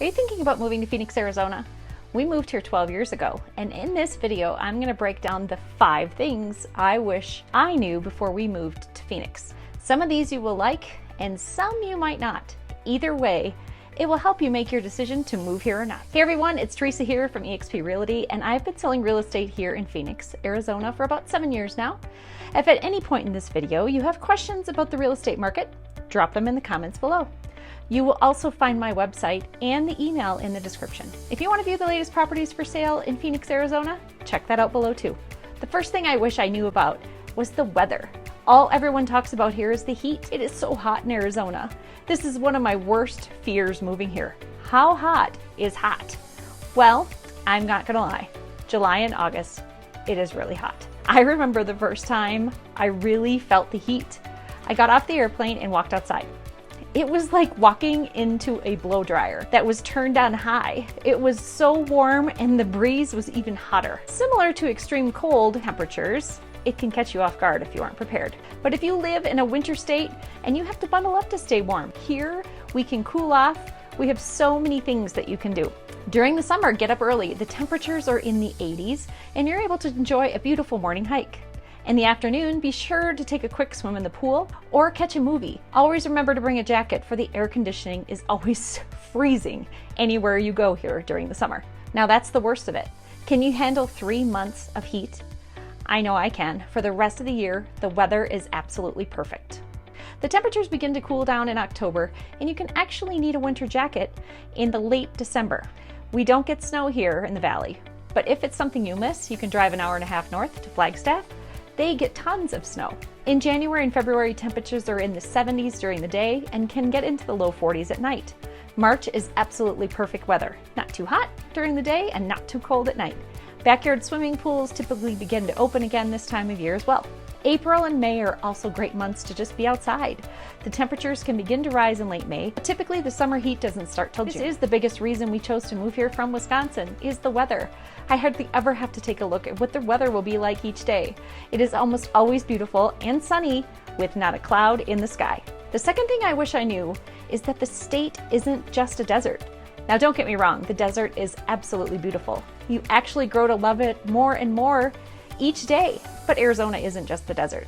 Are you thinking about moving to Phoenix, Arizona? We moved here 12 years ago, and in this video, I'm going to break down the 5 things I wish I knew before we moved to Phoenix. Some of these you will like, and some you might not. Either way, it will help you make your decision to move here or not. Hey everyone, it's Theresa here from eXp Realty, and I've been selling real estate here in Phoenix, Arizona for about 7 years now. If at any point in this video you have questions about the real estate market, drop them in the comments below. You will also find my website and the email in the description. If you want to view the latest properties for sale in Phoenix, Arizona, check that out below too. The first thing I wish I knew about was the weather. All everyone talks about here is the heat. It is so hot in Arizona. This is one of my worst fears moving here. How hot is hot? Well, I'm not gonna lie. July and August, it is really hot. I remember the first time I really felt the heat. I got off the airplane and walked outside. It was like walking into a blow dryer that was turned on high. It was so warm and the breeze was even hotter. Similar to extreme cold temperatures, it can catch you off guard if you aren't prepared. But if you live in a winter state and you have to bundle up to stay warm, here we can cool off. We have so many things that you can do. During the summer, get up early. The temperatures are in the 80s and you're able to enjoy a beautiful morning hike. In the afternoon, be sure to take a quick swim in the pool or catch a movie. Always remember to bring a jacket, for the air conditioning is always freezing anywhere you go here during the summer. Now that's the worst of it. Can you handle 3 months of heat? I know I can. For the rest of the year, the weather is absolutely perfect. The temperatures begin to cool down in October, and you can actually need a winter jacket in the late December. We don't get snow here in the valley, but if it's something you miss, you can drive an hour and a half north to Flagstaff. They get tons of snow. In January and February, temperatures are in the 70s during the day and can get into the low 40s at night. March is absolutely perfect weather. Not too hot during the day and not too cold at night. Backyard swimming pools typically begin to open again this time of year as well. April and May are also great months to just be outside. The temperatures can begin to rise in late May, but typically the summer heat doesn't start till June. This is the biggest reason we chose to move here from Wisconsin, is the weather. I hardly ever have to take a look at what the weather will be like each day. It is almost always beautiful and sunny with not a cloud in the sky. The second thing I wish I knew is that the state isn't just a desert. Now don't get me wrong, the desert is absolutely beautiful. You actually grow to love it more and more each day, but Arizona isn't just the desert.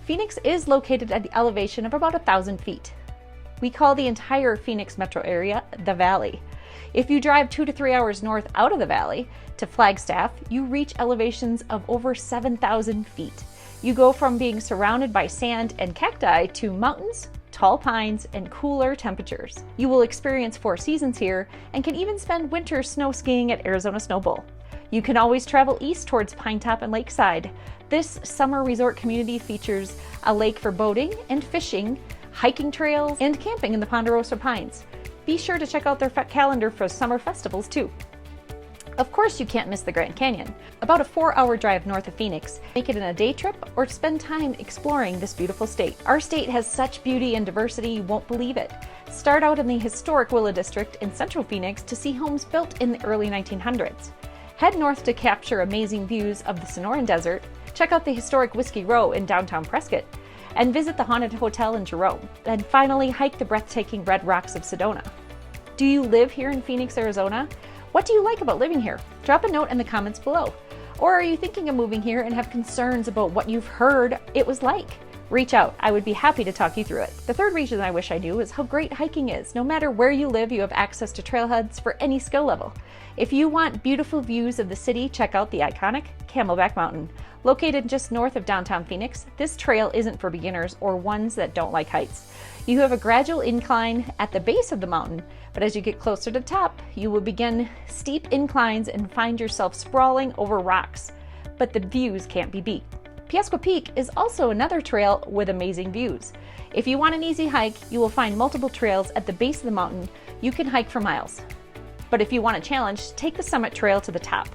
Phoenix is located at the elevation of about 1,000 feet. We call the entire Phoenix metro area the Valley. If you drive 2 to 3 hours north out of the valley to Flagstaff, you reach elevations of over 7,000 feet. You go from being surrounded by sand and cacti to mountains, tall pines, and cooler temperatures. You will experience 4 seasons here and can even spend winter snow skiing at Arizona Snow Bowl. You can always travel east towards Pinetop and Lakeside. This summer resort community features a lake for boating and fishing, hiking trails, and camping in the Ponderosa Pines. Be sure to check out their calendar for summer festivals too. Of course, you can't miss the Grand Canyon. About a 4-hour drive north of Phoenix. Make it in a day trip or spend time exploring this beautiful state. Our state has such beauty and diversity you won't believe it. Start out in the historic Willow District in central Phoenix to see homes built in the early 1900s. Head north to capture amazing views of the Sonoran Desert, check out the historic Whiskey Row in downtown Prescott, and visit the Haunted Hotel in Jerome. Then finally hike the breathtaking Red Rocks of Sedona. Do you live here in Phoenix, Arizona? What do you like about living here? Drop a note in the comments below. Or are you thinking of moving here and have concerns about what you've heard it was like? Reach out. I would be happy to talk you through it. The third reason I wish I knew is how great hiking is. No matter where you live, you have access to trailheads for any skill level. If you want beautiful views of the city, check out the iconic Camelback Mountain. Located just north of downtown Phoenix, this trail isn't for beginners or ones that don't like heights. You have a gradual incline at the base of the mountain, but as you get closer to the top, you will begin steep inclines and find yourself sprawling over rocks. But the views can't be beat. Piasco Peak is also another trail with amazing views. If you want an easy hike, you will find multiple trails at the base of the mountain. You can hike for miles. But if you want a challenge, take the summit trail to the top.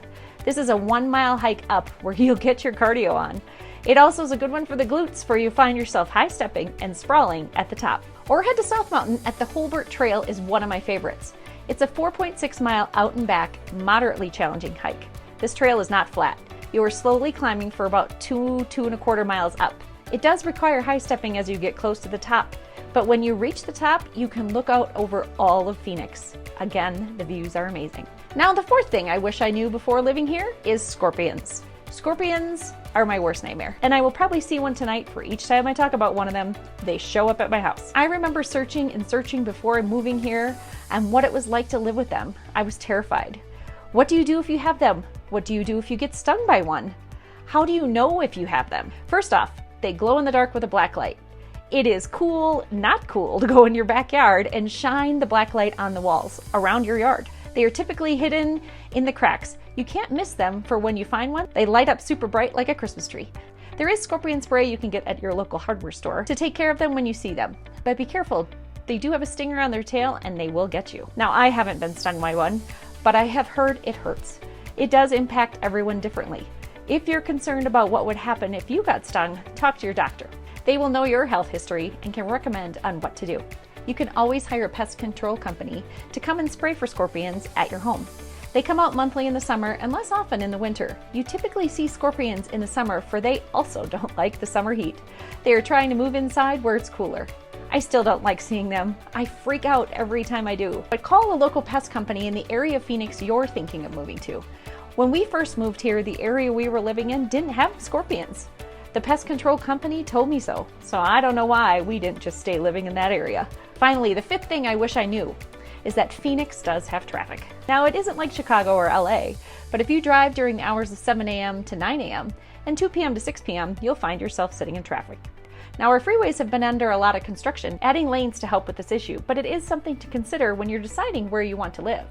This is a 1-mile hike up where you'll get your cardio on. It also is a good one for the glutes, for you find yourself high-stepping and sprawling at the top. Or head to South Mountain at the Holbert Trail is one of my favorites. It's a 4.6-mile out and back, moderately challenging hike. This trail is not flat. You are slowly climbing for about 2.25 miles up. It does require high stepping as you get close to the top, But when you reach the top, you can look out over all of Phoenix. Again, the views are amazing. Now, the fourth thing I wish I knew before living here is scorpions. Scorpions are my worst nightmare, and I will probably see one tonight for each time I talk about one of them. They show up at my house. I remember searching and searching before moving here and what it was like to live with them. I was terrified. What do you do if you have them? What do you do if you get stung by one? How do you know if you have them? First off, they glow in the dark with a black light. It is cool, not cool, to go in your backyard and shine the black light on the walls around your yard. They are typically hidden in the cracks. You can't miss them for when you find one. They light up super bright like a Christmas tree. There is scorpion spray you can get at your local hardware store to take care of them when you see them. But be careful, they do have a stinger on their tail and they will get you. Now, I haven't been stung by one, but I have heard it hurts. It does impact everyone differently. If you're concerned about what would happen if you got stung, talk to your doctor. They will know your health history and can recommend on what to do. You can always hire a pest control company to come and spray for scorpions at your home. They come out monthly in the summer and less often in the winter. You typically see scorpions in the summer, for they also don't like the summer heat. They are trying to move inside where it's cooler. I still don't like seeing them. I freak out every time I do. But call a local pest company in the area of Phoenix you're thinking of moving to. When we first moved here, the area we were living in didn't have scorpions. The pest control company told me so I don't know why we didn't just stay living in that area. Finally, the fifth thing I wish I knew is that Phoenix does have traffic. Now, it isn't like Chicago or LA, but if you drive during the hours of 7 a.m. to 9 a.m. and 2 p.m. to 6 p.m., you'll find yourself sitting in traffic. Now, our freeways have been under a lot of construction, adding lanes to help with this issue, but it is something to consider when you're deciding where you want to live.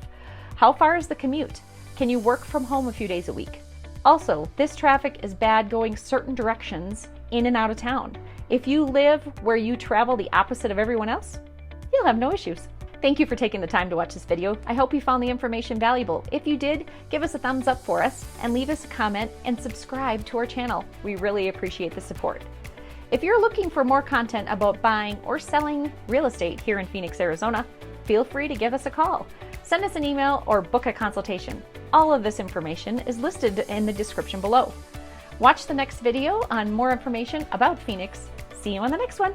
How far is the commute? Can you work from home a few days a week? Also, this traffic is bad going certain directions in and out of town. If you live where you travel the opposite of everyone else, you'll have no issues. Thank you for taking the time to watch this video. I hope you found the information valuable. If you did, give us a thumbs up for us and leave us a comment and subscribe to our channel. We really appreciate the support. If you're looking for more content about buying or selling real estate here in Phoenix, Arizona, feel free to give us a call. Send us an email or book a consultation. All of this information is listed in the description below. Watch the next video on more information about Phoenix. See you on the next one.